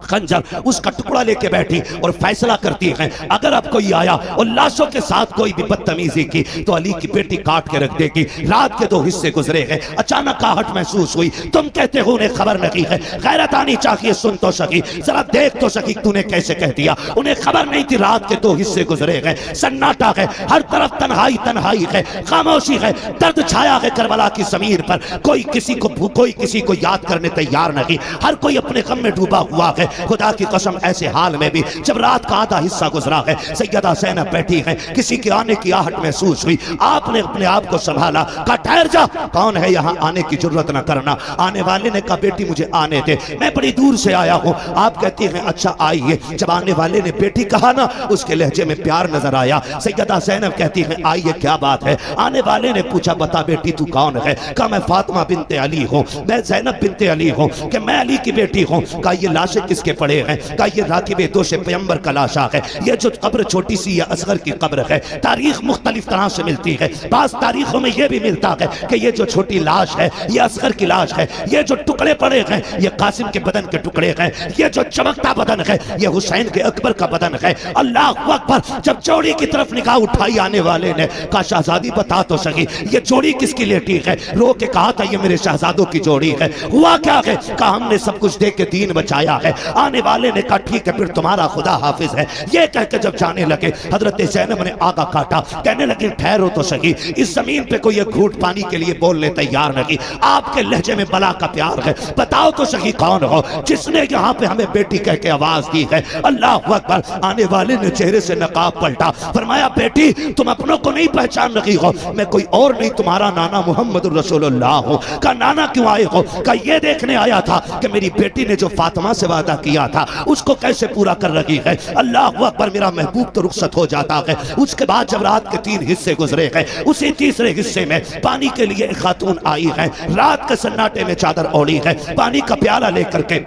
خنجر اس کا ٹکڑا لے کے بیٹھی اور فیصلہ کرتی ہیں اگر اب کوئی آیا اور لاشوں کے ساتھ کوئی بھی بدتمیزی کی تو علی کی بیٹی کاٹ کے رکھ دے گی۔ رات کے 2 حصے گزرے ہیں، اچانک آہٹ محسوس ہوئی، تم کہتے ہو انہیں خبر نہیں ہے، غیرت آنی چاہیے، سن تو سکی، ذرا دیکھ تو سکی تو نے کیسے کہہ دیا، انہیں خبر نہیں تھی رات کے 2 حصے گزرے ہیں، سناٹا ہے، ہر طرف تنہائی تنہائی ہے، خاموشی ہے، درد چھایا ہے کربلا کی زمین پر، کوئی کسی کو یاد کرنے تیار نہیں، ہر کوئی اپنے غم میں ڈوبا ہوا ہے۔ خدا کی قسم ایسے حال میں بھی جب رات کا آدھا حصہ گزرا ہے، سیدہ زینب بیٹھی ہیں، کسی کے آنے کی آہٹ محسوس ہوئی، آپ نے اپنے آپ کو سنبھالا، کہا ٹھہر جا، کون ہے یہاں آنے کی جرت نہ کرنا۔ آنے والے نے کہا بیٹی مجھے آنے دے، میں بڑی دور سے آیا ہوں۔ آپ کہتی ہیں اچھا آئیے، جب آنے والے نے بیٹی کہا نا اس کے لہجے میں پیار نظر آیا۔ سیدہ زینب کہتی ہیں آئیے کیا بات ہے؟ آنے والے نے پوچھا بتا بیٹی تو کون ہے؟ کہا میں فاطمہ بنت علی ہوں، میں زینب بنت علی ہوں، کہ میں علی کی بیٹی ہوں۔ کہا یہ لاشیں کس کے پڑے ہیں؟ کہا یہ راکب دوش پیغمبر کا لاشا ہے، یہ جو قبر چھوٹی سی یہ اصغر کی قبر ہے۔ تاریخ مختلف طرح سے ملتی ہے، بعض تاریخوں میں یہ بھی ملتا ہے کہ یہ جو چھوٹی لاش ہے یہ اصغر کی لاش ہے، یہ جو ٹکڑے پڑے ہیں یہ قاسم کے بدن کے ٹکڑے ہیں، یہ جو چمکتا بدن ہے یہ حسین کے اکبر کا بدن ہے۔ اللہ اکبر! جب جوڑی کی طرف نگاہ اٹھائی آنے والے نے کہا شہزادی بتا تو سکی یہ جوڑی کس کی لیٹی ہے؟ رو کے کہا تھا یہ میرے شہزادوں کی جوڑی ہے۔ ہوا کیا ہے؟ کہا ہم نے سب کچھ دے کے دیا دین بچایا ہے۔ آنے والے نے کہا ٹھیک ہے پھر تمہارا خدا حافظ ہے۔ یہ کہہ کے جب جانے لگے حضرت زینب نے آگا کاٹا، کہنے لگے ٹھہرو تو صحیح، اس زمین پہ کوئی ایک گھونٹ پانی کے لیے بولنے تیار نہیں، آپ کے لہجے میں بلا کا پیار ہے، بتاؤ تو صحیح کون ہو جس نے یہاں پہ ہمیں بیٹی کہہ کے آواز دی ہے؟ اللہ اکبر۔ آنے والے نے چہرے سے نقاب پلٹا، فرمایا بیٹی تم اپنوں کو نہیں پہچان رہی ہو، میں کوئی اور نہیں تمہارا نانا محمد رسول اللہ ہوں۔ کہا نانا کیوں آئے ہو؟ کہا یہ دیکھنے آیا تھا کہ میری بیٹی نے جو فاطمہ سے وعدہ کیا تھا اس کو کیسے پورا کر رہی ہے۔ اللہ اکبر، میرا محبوب تو رخصت ہو جاتا ہے۔ اس کے بعد جب رات کے 3 حصے گزرے ہیں، اسی تیسرے حصے میں پانی کے لیے ایک خاتون آئی ہے، رات کے سناٹے میں چادر اوڑی ہے، پانی کا پیالہ لے کر کے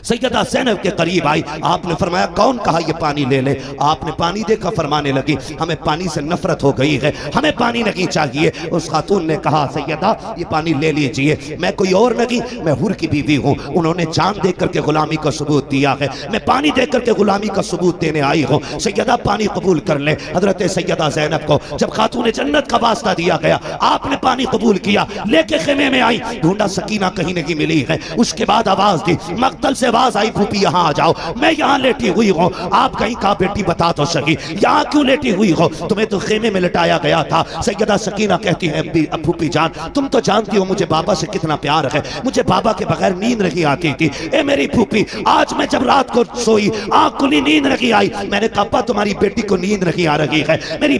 سیدہ زینب کے قریب آئی۔ آپ نے فرمایا کون کہا یہ پانی لے لے؟ آپ نے پانی دیکھا، فرمانے لگی ہمیں پانی سے نفرت ہو گئی ہے، ہمیں پانی نہیں چاہیے۔ اس خاتون نے کہا سیدہ یہ پانی لے لیجئے، میں کوئی اور نہیں، میں حور کی بیوی ہوں، انہوں نے جان دے کر کے غلامی کا ثبوت دیا ہے، میں پانی دے کر کے غلامی کا ثبوت دینے آئی ہوں، سیدہ پانی قبول کر لیں۔ حضرت سیدہ زینب کو جب خاتون جنت کا واسطہ دیا گیا، آپ نے پانی قبول کیا، لے کے خیمے میں آئی، ڈھونڈا سکینہ کہیں نہیں ملی ہے۔ اس کے بعد آواز دی، مقتل سے آواز آئی پھوپھی یہاں آ جاؤ، میں یہاں لیٹی ہوئی ہوں۔ آپ کہیں کہا بیٹی بتا تو صحیح یہاں کیوں لیٹی ہوئی ہو؟ تمہیں تو خیمے میں لٹایا گیا تھا۔ سیدہ سکینہ کہتی ہے پھوپھی جان تم تو جانتی ہو مجھے بابا سے کتنا پیار ہے، مجھے بابا کے بغیر نیند نہیں آتی تھی۔ اے میری پھوپھی آج میں جب رات کو سوئی آنکھ کھلی نیند نہیں آئی، میں نے کہا ابا تمہاری بیٹی کو نیند نہیں آ رہی ہے، میری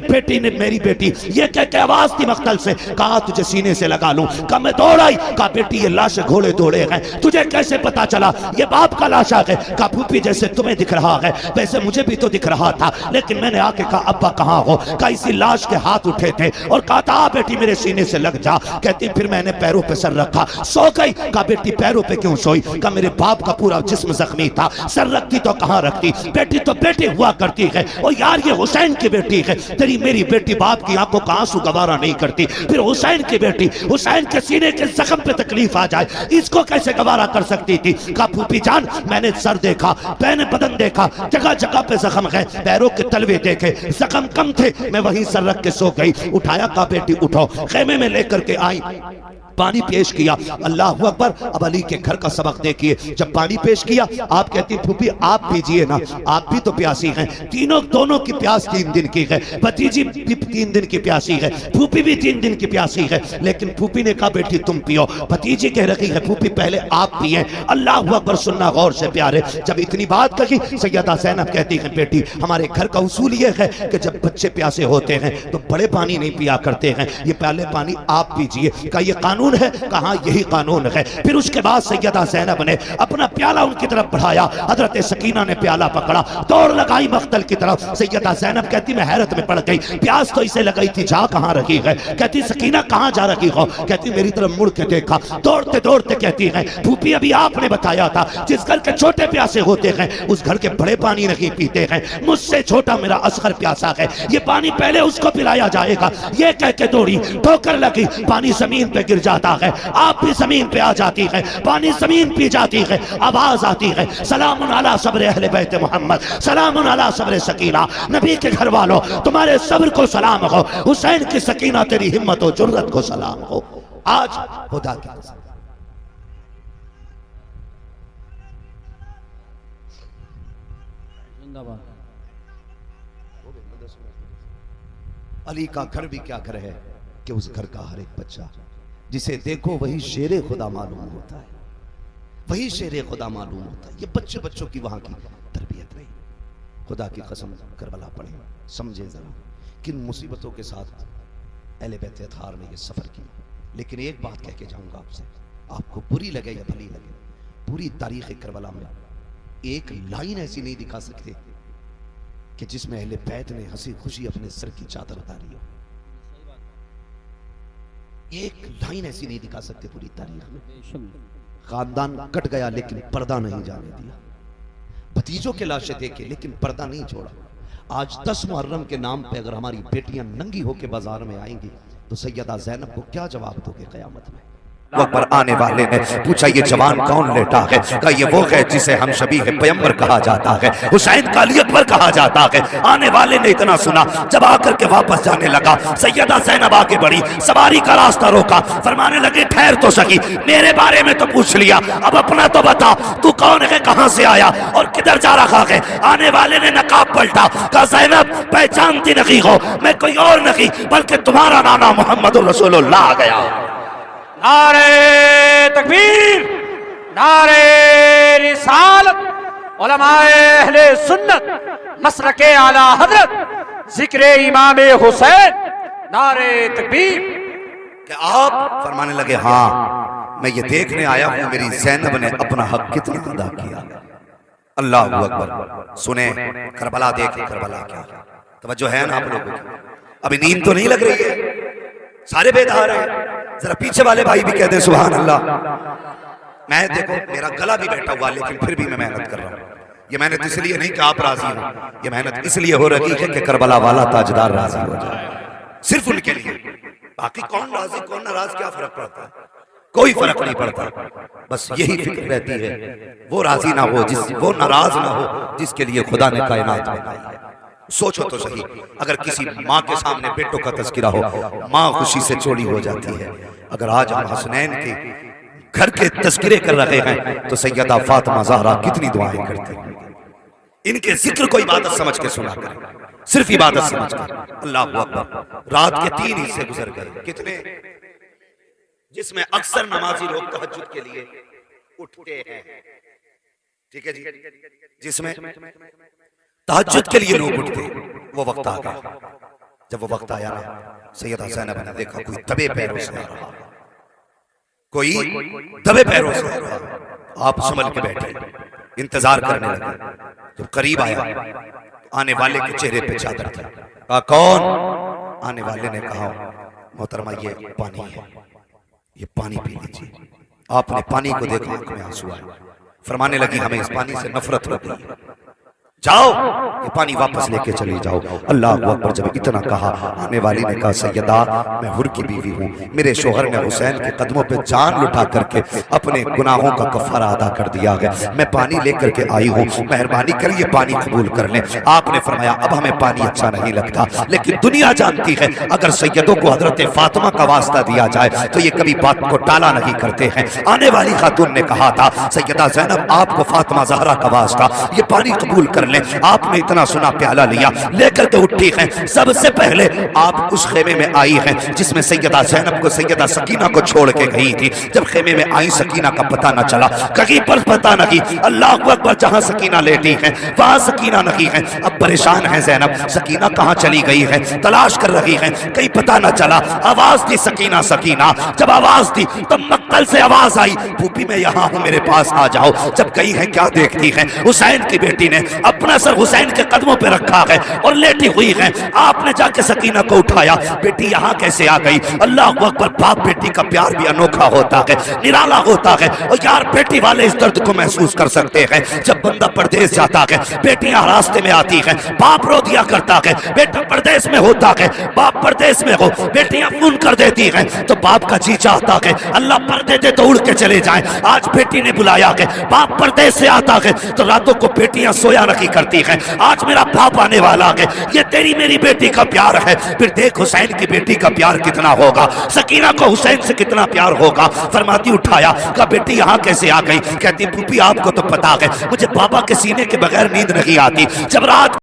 بیٹی یہ کہہ کے آواز تھی مقتل سے، کہا تجھے سینے سے لگا لوں، کہا میں دوڑ آئی، کہا بیٹی یہ لاش گھوڑے دوڑے ہیں، تجھے کیسے پتا چلا یہ باپ کا لاشا ہے؟ کہا پھوپھی جیسے تمہیں دکھ رہا ہے ویسے مجھے بھی تو دکھ رہا تھا، لیکن میں نے آ کے کہا ابا کہاں ہو؟ کہا اسی لاش کے ہاتھ اٹھے تھے اور کہا تھا بیٹی میرے سینے سے لگ جا۔ کہتی پھر میں نے پیروں پہ سر رکھا، سو گئی۔ کہا بیٹی پیروں پہ کیوں سوئی؟ کہا میرے باپ کا پورا جسم زخمی تھا، سر رکھتی تو کہاں رکھتی؟ بیٹی تو بیٹی ہوا کرتی ہے، اور یار یہ حسین کی بیٹی ہے، تیری میری بیٹی باپ کی آنکھوں کا آنسو گوارا نہیں کرتی، پھر حسین کی بیٹی، حسین کے سینے کے زخم پہ تکلیف آ جائے اس کو کیسے گوارا کر سکتی تھی؟ کہا پھوپھی جان میں نے سر دیکھا، پہنے بدن دیکھا، جگہ جگہ پہ زخم ہے، پیروں کے تلوے دیکھے، زخم کم تھے، میں وہیں سر رکھ کے سو گئی۔ اٹھایا کہا بیٹی اٹھو، خیمے میں لے کر کے آئی، پانی پیش کیا۔ اللہ اکبر۔ اب علی کے گھر کا سبق دیکھیے، جب پانی پیش کیا آپ کہتی پھوپھی آپ پیجئے نا، آپ بھی تو پیاسی ہیں، دونوں کی پیاس 3 دن کی ہے، بھتیجی بھی 3 دن کی پیاسی ہے، پھوپھی بھی 3 دن کی پیاسی ہے، لیکن پھوپھی نے کہا بیٹی تم پیو، بھتیجی کہہ رہی ہے پھوپھی پہلے آپ پیئیں۔ اللہ اکبر، سننا غور سے پیارے، جب اتنی بات کہی سیدہ زینب کہتی ہیں بیٹی ہمارے گھر کا اصول یہ ہے کہ جب بچے پیاسے ہوتے ہیں تو بڑے پانی نہیں پیا کرتے ہیں، یہ پہلے پانی آپ پیجئے۔ کہا یہ قانون ہے؟ کہاں یہی قانون ہے۔ پھر اس کے بعد سیدہ زینب نے اپنا پیالہ ان کی طرف بڑھایا، حضرت سکینہ نے پیالہ پکڑا، دوڑ لگائی مقتل کی طرف۔ سیدہ زینب کہتی میں حیرت میں پڑ گئی، پیاس تو اسے لگئی تھی جا کہاں رہی ہے؟ کہتی سکینہ کہاں جا رہی ہو؟ کہتی میری طرف مڑ کے دیکھا، دوڑتے دوڑتے کہتی ہے پھوپھی ابھی آپ نے بتایا تھا جس گھر کے چھوٹے پیاسے ہوتے ہیں اس گھر کے بڑے پانی نہیں پیتے ہیں، مجھ سے چھوٹا میرا اصغر پیاسا ہے، یہ پانی پہلے اس کو پلایا جائے گا۔ یہ کہہ کے دوڑی، ٹھوکر لگی، پانی زمین پہ گر جاتا ہے، آپ بھی زمین پہ آ جاتی ہے، پانی زمین پی جاتی ہے، آواز آتی ہے سلام علی صبر اہل بیت محمد، سلام علی صبر سکینہ، نبی کے گھر والوں تمہارے صبر کو سلام ہو، حسین کی سکینہ تیری ہمت و جرت کو سلام ہو۔ آج خدا کی قسم علی کا گھر بھی کیا گھر ہے کہ اس گھر کا ہر ایک بچہ جسے دیکھو وہی شیر خدا معلوم ہوتا ہے، وہی شیر خدا معلوم ہوتا ہے۔ یہ بچوں کی وہاں کی تربیت نہیں۔ خدا کی قسم کربلا پڑھیں، سمجھیں ذرا کن مصیبتوں کے ساتھ اہل بیت اطہار نے یہ سفر کیا۔ لیکن ایک بات کہہ کے جاؤں گا آپ سے، آپ کو بری لگے یا بھلی لگے، پوری تاریخ کربلا میں ایک لائن ایسی نہیں دکھا سکتے کہ جس میں اہل بیت نے ہنسی خوشی اپنے سر کی چادر اتاری ہو۔ ایک لائن ایسی نہیں دکھا سکتے پوری تاریخ میں۔ خاندان کٹ گیا لیکن پردہ نہیں جانے دیا، بھتیجوں کے لاشیں دیکھے لیکن پردہ نہیں چھوڑا۔ آج 10 محرم کے نام پہ اگر ہماری بیٹیاں ننگی ہو کے بازار میں آئیں گی تو سیدہ زینب کو کیا جواب دو گے قیامت میں؟ اکبر۔ آنے والے نے پوچھا یہ جوان کون لیٹا ہے؟ کہا یہ وہ ہے جسے ہم شبیہ پیغمبر کہا جاتا ہے، حسین کا علی اکبر کہا جاتا ہے۔ آنے والے نے اتنا سنا، جب آ کر کے واپس جانے لگا سیدہ زینب آگے بڑھی، سواری کا راستہ روکا، فرمانے لگے ٹھہر تو سکی، میرے بارے میں تو پوچھ لیا، اب اپنا تو بتا، تو کون ہے، کہاں سے آیا اور کدھر جا رہا ہے؟ آنے والے نے نقاب پلٹا، کہا زینب پہچانتی نہیں ہو، میں کوئی اور نہیں بلکہ تمہارا نانا محمد رسول اللہ آ گیا۔ نعرہ تکبیر، نعرہ رسالت، علماء اہل سنت، مسلک اعلی حضرت، ذکر امام حسین، نعرہ تکبیر۔ کہ آپ فرمانے لگے ہاں میں یہ دیکھنے آیا ہوں میری زینب نے اپنا حق کتنا ادا کیا۔ اللہ اکبر۔ سنیں کربلا دیکھیں، کربلا کیا توجہ ہے نا آپ لوگوں کی؟ ابھی نیند تو نہیں لگ رہی ہے، سارے بیدار ہیں؟ ذرا پیچھے والے بھائی بھی کہتے ہیں سبحان اللہ۔ میں دیکھو میرا گلا بھی بیٹھا ہوا لیکن پھر بھی میں محنت کر رہا ہوں۔ یہ محنت اس لیے نہیں کہ آپ راضی ہوں، یہ محنت اس لیے ہو رہی ہے کہ کربلا والا تاجدار راضی ہو جائے، صرف ان کے لیے۔ باقی کون راضی کون ناراض کیا فرق پڑتا ہے؟ کوئی فرق نہیں پڑتا، بس یہی فکر رہتی ہے وہ راضی نہ ہو، وہ ناراض نہ ہو جس کے لیے خدا نے کائنات بنائی ہے۔ سوچو تو صحیح، اگر کسی ماں کے سامنے بیٹوں کا تذکرہ ہو، ماں خوشی سے چوڑی ہو جاتی ہے۔ اگر آج ہم حسنین کے گھر کے تذکرے کر رہے ہیں تو سیدہ فاطمہ زہرا کتنی دعائیں کرتے ہیں۔ ان کے ذکر کو عبادت سمجھ کے سنا کریں، صرف عبادت سمجھ کر۔ اللہ اکبر۔ رات کے 3 حصے گزر گئے، کتنے؟ جس میں اکثر نمازی لوگ تہجد کے لیے اٹھتے ہیں، ٹھیک ہے جی، جس میں تہجد کے لیے لوگ اٹھتے، وہ وقت آ گیا۔ جب وہ وقت آیا نا، سیدہ زینب نے دیکھا کوئی دبے پیروں سے آ رہا، کوئی دبے پیروں سے آ رہا۔ آپ سنبھل کے بیٹھے، انتظار کرنے لگے۔ جب قریب آیا، آنے والے کے چہرے پہ چادر تھی۔ کہا کون؟ آنے والے نے کہا محترمہ یہ پانی ہے، یہ پانی پی لیجیے۔ آپ نے پانی کو دیکھا، آنکھ میں آنسو آئے۔ فرمانے لگی ہمیں اس پانی سے نفرت ہو گئی، جاؤ یہ پانی واپس لے کے چلے جاؤ۔ اللہ اکبر۔ جب اتنا کہا، آنے والی نے کہا سیدہ میں حر کی بیوی ہوں، میرے شوہر نے حسین کے قدموں پہ جان لٹا کر کے اپنے گناہوں کا کفارہ ادا کر دیا ہے، میں پانی لے کر کے آئی ہوں، مہربانی کر یہ پانی قبول کر لیں۔ آپ نے فرمایا اب ہمیں پانی اچھا نہیں لگتا، لیکن دنیا جانتی ہے اگر سیدوں کو حضرت فاطمہ کا واسطہ دیا جائے تو یہ کبھی بات کو ٹالا نہیں کرتے ہیں۔ آنے والی خاتون نے کہا تھا سیدہ زینب آپ کو فاطمہ زہرا کا واسطہ، یہ پانی قبول کر لیں۔ آپ نے اتنا سنا، پیالہ لیا، لے کر کے اٹھی ہیں۔ سب سے پہلے آپ اس خیمے میں آئی ہیں جس میں سیدہ زینب کو سیدہ سکینہ کو چھوڑ کے گئی تھی۔ جب خیمے میں آئی سکینہ کا پتہ نہ چلا، کہیں پر پتہ نہیں۔ اللہ اکبر۔ جہاں سکینہ لیٹی ہیں وہاں سکینہ نہیں ہے۔ اب پریشان ہے زینب، سکینہ کہاں چلی گئی ہے، تلاش کر رہی ہے، کہیں پتہ نہ چلا۔ آواز دی سکینہ سکینہ، جب آواز دی تو مقتل سے آواز آئی پھوپھی میں یہاں ہوں میرے پاس آ جاؤ۔ جب گئی ہے کیا دیکھتی ہے، حسین کی بیٹی نے اپنا سر حسین کے قدموں پہ رکھا ہے اور لیٹی ہوئی ہے۔ آپ نے جا کے سکینہ کو اٹھایا، بیٹی یہاں کیسے آ گئی؟ اللہ اکبر۔ باپ بیٹی کا پیار بھی انوکھا ہوتا ہے، نرالا ہوتا ہے، اور یار بیٹی والے اس درد کو محسوس کر سکتے ہیں۔ جب بندہ پردیس جاتا ہے، بیٹیاں راستے میں آتی ہیں، باپ رو دیا کرتا ہے، بیٹا پردیس میں ہوتا ہے، باپ پردیس میں ہو، بیٹیاں فون کر دیتی ہیں تو باپ کا جی چاہتا ہے اللہ پردے دے تو اڑ کے چلے جائیں۔ آج بیٹی نے بلایا کہ باپ پردیس سے آتا ہے تو راتوں کو بیٹیاں سویا نہیں کرتی ہیں۔ آج میرا باپ آنے والا ہے، یہ تیری میری بیٹی کا پیار ہے، پھر دیکھ حسین کی بیٹی کا پیار کتنا ہوگا، سکینہ کو حسین سے کتنا پیار ہوگا۔ فرماتی اٹھایا، کہا بیٹی یہاں کیسے آ گئی؟ کہتی پھوپھی آپ کو تو پتا ہے مجھے بابا کے سینے کے بغیر نیند نہیں آتی، جب رات